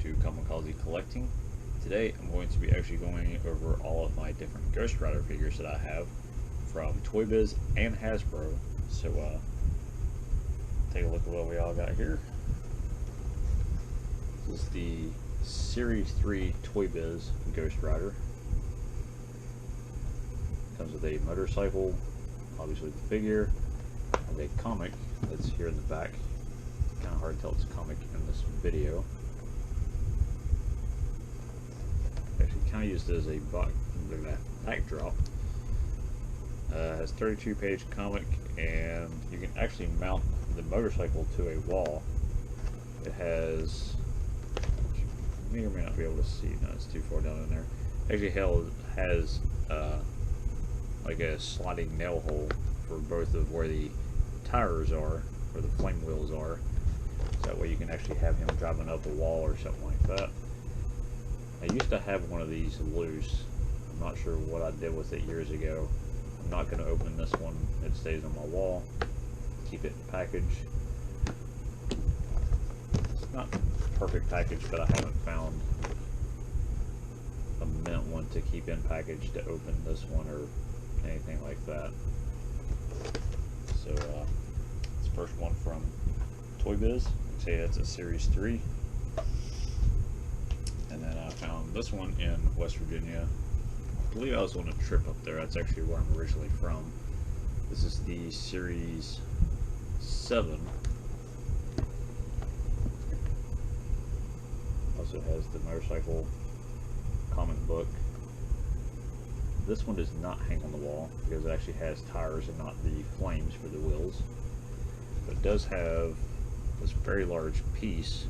to Kamikaze Collecting. Today I'm going to be actually going over all of my different Ghost Rider figures that I have from Toy Biz and Hasbro. So take a look at what we all got here. This is the Series 3 Toy Biz Ghost Rider. Comes with a motorcycle, obviously the figure, and a comic that's here in the back. Kind of hard to tell it's a comic in this video. Actually kind of used it as a backdrop. Has 32-page comic, and you can actually mount the motorcycle to a wall. It has, you may or may not be able to see, no, it's too far down in there. Actually has like a sliding nail hole for both of where the tires are, where the flame wheels are. So that way you can actually have him driving up a wall or something like that. I used to have one of these loose. I'm not sure what I did with it years ago. I'm not going to open this one. It stays on my wall. Keep it in package. It's not a perfect package, but I haven't found a mint one to keep in package to open this one or anything like that. So it's the first one from Toy Biz. I'd say that's a Series 3. And then I found this one in West Virginia. I believe I was on a trip up there. That's actually where I'm originally from. This is the Series 7. Also has the motorcycle comic book. This one does not hang on the wall because it actually has tires and not the flames for the wheels. But it does have this very large piece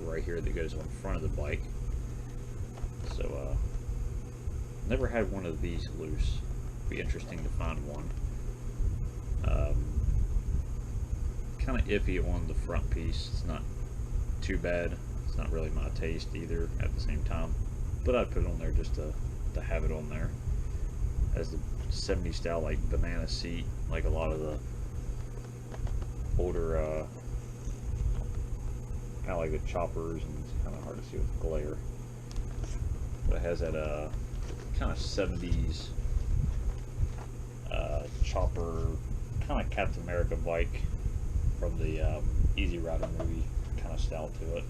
right here that goes on front of the bike. So never had one of these loose. Be interesting to find one. Kind of iffy on the front piece. It's not too bad. It's not really my taste either at the same time. But I'd put it on there just to have it on there. Has the 70s style like banana seat, like a lot of the older kind of like the choppers, and it's kind of hard to see with glare. But it has that kind of 70s chopper, kind of Captain America bike from the Easy Rider movie kind of style to it.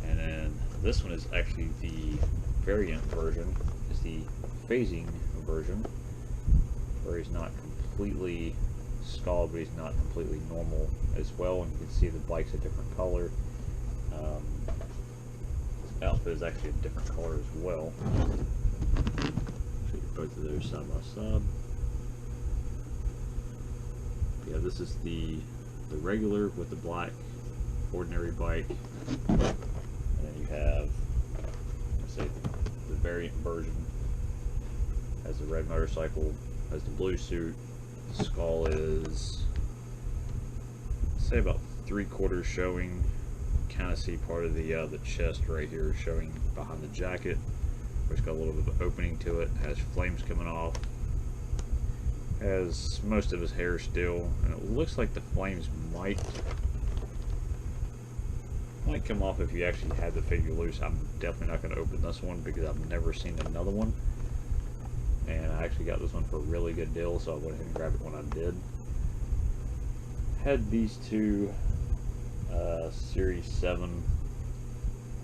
And then this one is actually the variant version. It's the phasing version, where he's not completely scald, but he's not completely normal as well. And you can see the bike's a different color. The outfit is actually a different color as well. Show you both of those side by side. Yeah, this is the regular with the black ordinary bike, and then you have, let's say, the variant version. Has the red motorcycle, has the blue suit. The skull is, say, about 3/4 showing. Kind of see part of the chest right here showing behind the jacket, where it's got a little bit of opening to it. Has flames coming off. Has most of his hair still, and it looks like the flames might come off if you actually had the figure loose. I'm definitely not going to open this one because I've never seen another one, and I actually got this one for a really good deal, so I went ahead and grabbed it when I did. Had these two Series 7,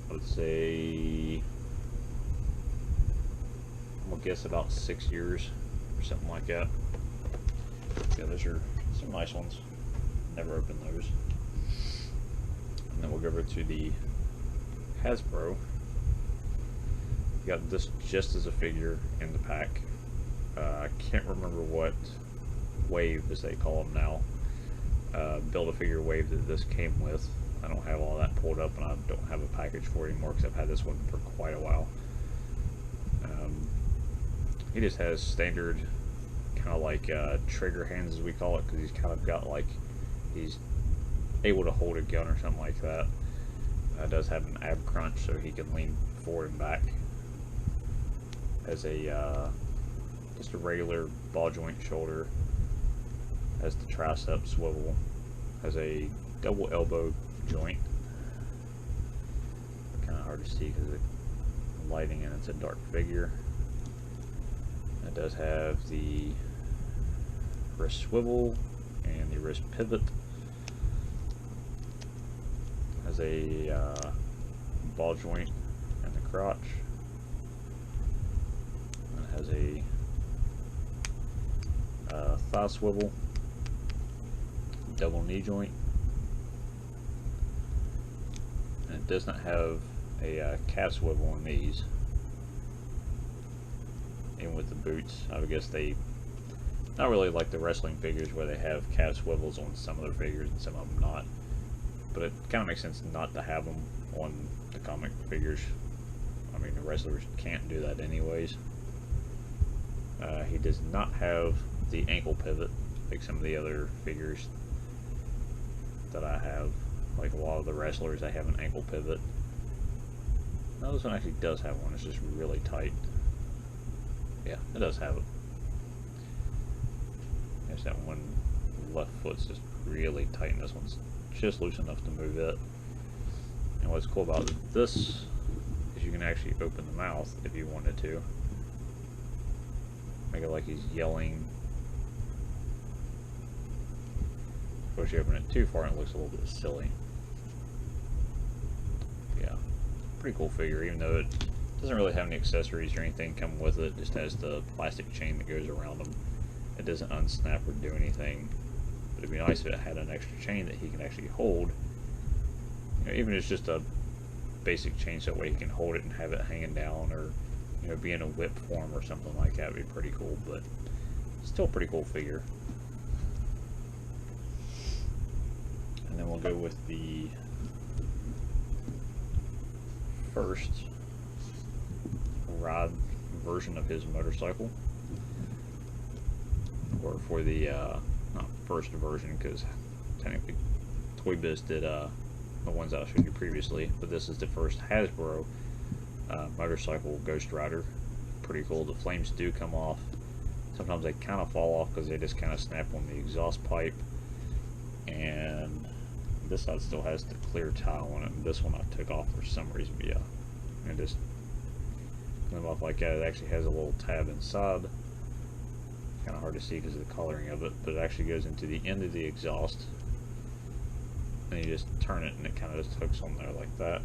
I would say, I'm gonna guess about 6 years or something like that. Yeah, those are some nice ones. Never opened those. And then we'll go over to the Hasbro. You got this just as a figure in the pack. I can't remember what wave, as they call them now. Build-A-Figure wave that this came with. I don't have all that pulled up, and I don't have a package for it anymore because I've had this one for quite a while. He just has standard kind of like trigger hands, as we call it, because he's kind of got like, he's able to hold a gun or something like that. Does have an ab crunch, so he can lean forward and back. Has a just a regular ball joint shoulder. Has the tricep swivel. Has a double elbow joint. Kind of hard hard to see because of the lighting and it's a dark figure. It does have the wrist swivel and the wrist pivot. Has a ball joint in the crotch. It has a thigh swivel, double knee joint, and it does not have a calf swivel on these. Even with the boots, I would guess they not really like the wrestling figures where they have calf swivels on some of their figures and some of them not. But it kind of makes sense not to have them on the comic figures. I mean, the wrestlers can't do that anyways. He does not have the ankle pivot like some of the other figures that I have. Like a lot of the wrestlers, they have an ankle pivot. Now this one actually does have one. It's just really tight. Yeah, it does have it. There's that one left foot's just really tight, and this one's just loose enough to move it. And what's cool about this is you can actually open the mouth if you wanted to. Make it like he's yelling. Of course, you open it too far and it looks a little bit silly. Yeah, pretty cool figure, even though it doesn't really have any accessories or anything come with it. It just has the plastic chain that goes around them. It doesn't unsnap or do anything. But it'd be nice if it had an extra chain that he can actually hold. You know, even if it's just a basic chain, so that way he can hold it and have it hanging down, or you know, be in a whip form or something like that would be pretty cool. But still a pretty cool figure. And then we'll go with the first ride version of his motorcycle, or for the not first version, because technically Toy Biz did the ones that I showed you previously, but this is the first Hasbro motorcycle Ghost Rider. Pretty cool. The flames do come off. Sometimes they kind of fall off because they just kind of snap on the exhaust pipe, and this side still has the clear tile on it, and this one I took off for some reason. But yeah, and just come off like that. It actually has a little tab inside. Kind of hard to see because of the coloring of it, but it actually goes into the end of the exhaust, and you just turn it and it kind of just hooks on there like that.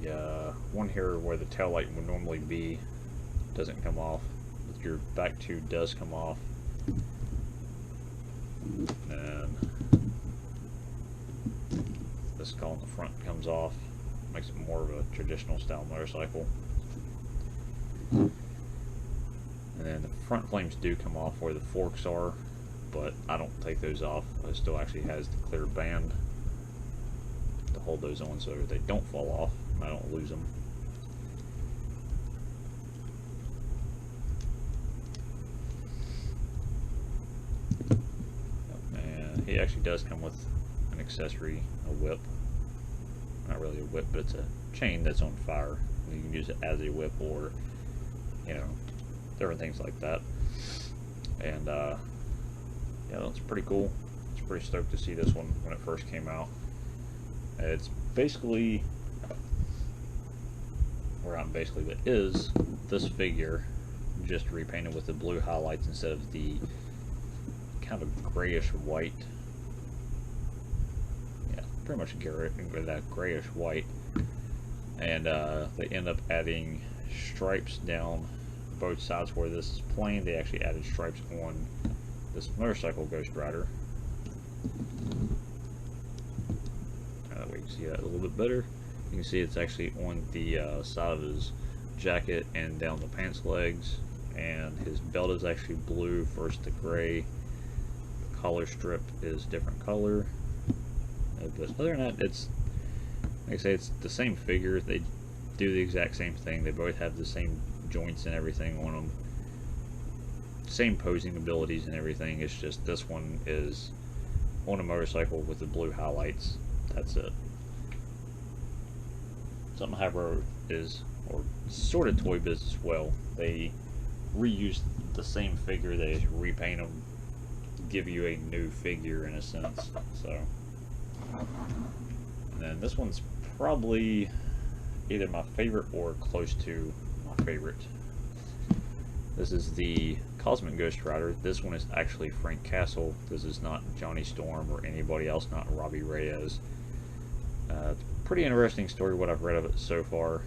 The one here where the tail light would normally be doesn't come off, but your back tube does come off. And this call in the front comes off, makes it more of a traditional style motorcycle. And then the front flames do come off where the forks are, but I don't take those off. It still actually has the clear band to hold those on so they don't fall off and I don't lose them. And he actually does come with an accessory, a whip. Not really a whip, but it's a chain that's on fire. You can use it as a whip, or you know, different things like that. And yeah, that's pretty cool. I was pretty stoked to see this one when it first came out. It's basically, or not basically, but is this figure just repainted with the blue highlights instead of the kind of grayish white. Yeah, pretty much that grayish white. And they end up adding stripes down both sides. Where this is plain, they actually added stripes on this motorcycle Ghost Rider. That way you can see that a little bit better. You can see it's actually on the side of his jacket and down the pants legs, and his belt is actually blue versus the gray. The collar strip is different color. But other than that, it's, like I say, it's the same figure. They do the exact same thing. They both have the same joints and everything on them. Same posing abilities and everything. It's just this one is on a motorcycle with the blue highlights. That's it. Something Hasbro is, or sort of Toy Biz as well. They reuse the same figure. They just repaint them, give you a new figure in a sense. So, and then this one's probably either my favorite or close to my favorite. This is the Cosmic Ghost Rider. This one is actually Frank Castle. This is not Johnny Storm or anybody else, not Robbie Reyes. It's a pretty interesting story what I've read of it so far.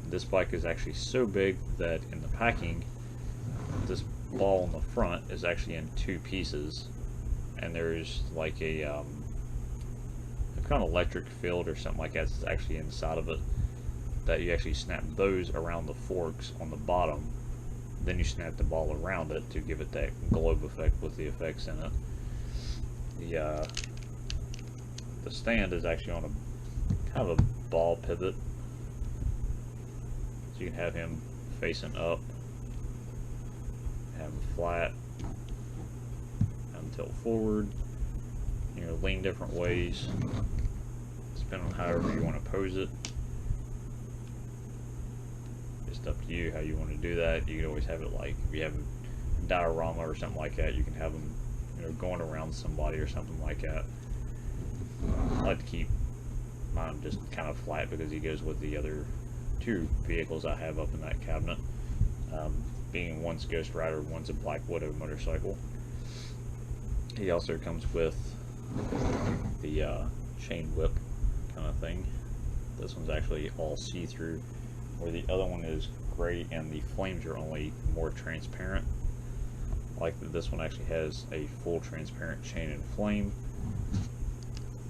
This bike is actually so big that in the packing, this ball on the front is actually in two pieces, and there's like a kind of electric field or something like that that's actually inside of it, that you actually snap those around the forks on the bottom, then you snap the ball around it to give it that globe effect with the effects in it. The stand is actually on a kind of a ball pivot, so you can have him facing up, have him flat, have him tilt forward, you know, lean different ways, depending on however you want to pose it. Just up to you how you want to do that. You can always have it like, if you have a diorama or something like that, you can have them, you know, going around somebody or something like that. I like to keep mine just kind of flat because he goes with the other two vehicles I have up in that cabinet. Being one's Ghost Rider, one's a Black Widow motorcycle. He also comes with the chain whip kind of thing. This one's actually all see-through, where the other one is gray and the flames are only more transparent. Like this one actually has a full transparent chain and flame.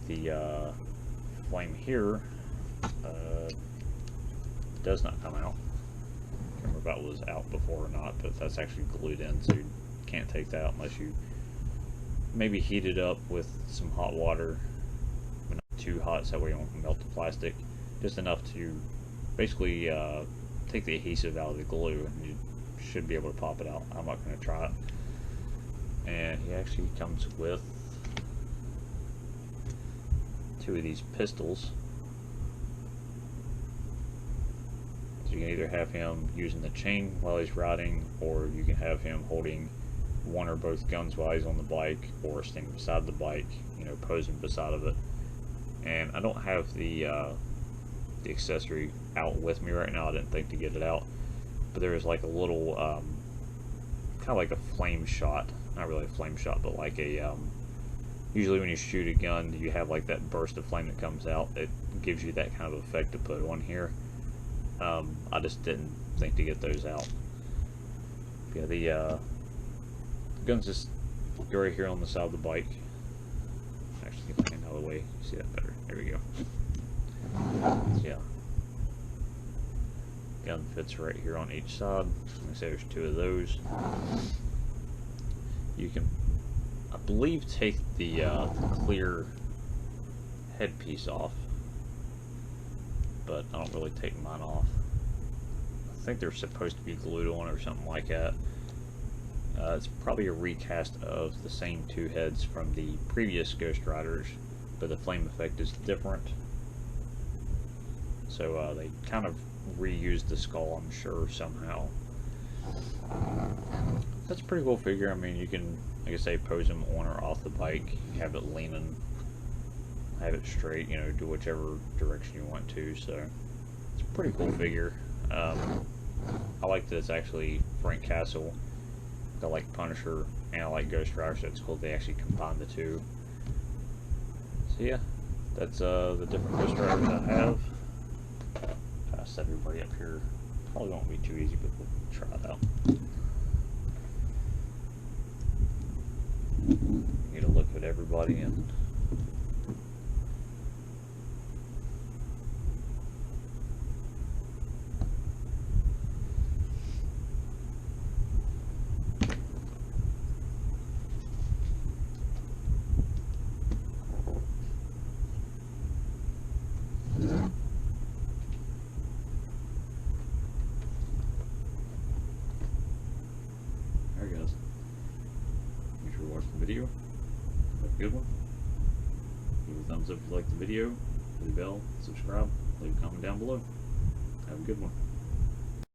The flame here does not come out. I can't remember if that was out before or not, but that's actually glued in, so you can't take that out unless you maybe heat it up with some hot water, but not too hot so that way you won't melt the plastic, just enough to basically take the adhesive out of the glue, and you should be able to pop it out. I'm not going to try it. And he actually comes with two of these pistols, so you can either have him using the chain while he's riding, or you can have him holding one or both guns while he's on the bike, or standing beside the bike, you know, posing beside of it. And I don't have the accessory out with me right now. I didn't think to get it out, but there's like a little kind of like a flame shot, not really a flame shot, but like a usually when you shoot a gun you have like that burst of flame that comes out. It gives you that kind of effect to put on here. I just didn't think to get those out. Yeah, the gun's just go right here on the side of the bike. Actually, get my hand out of the way, see that better. There we go. Yeah, gun fits right here on each side. Let me say there's two of those. You can, I believe, take the clear headpiece off, but I don't really take mine off. I think they're supposed to be glued on or something like that. It's probably a recast of the same two heads from the previous Ghost Riders, but the flame effect is different. So they kind of reused the skull, I'm sure, somehow. That's a pretty cool figure. I mean, you can, like I say, pose him on or off the bike, have it leaning, have it straight, you know, do whichever direction you want to. So it's a pretty cool figure. I like that it's actually Frank Castle. I like Punisher and I like Ghost Rider, so it's cool they actually combine the two. So yeah, that's the different Ghost Riders I have. Try to set everybody up here. Probably won't be too easy, but we'll try it out. Get a look at everybody and there it goes. Make sure to watch the video. Have a good one. Give a thumbs up if you like the video. Hit the bell, subscribe, leave a comment down below. Have a good one.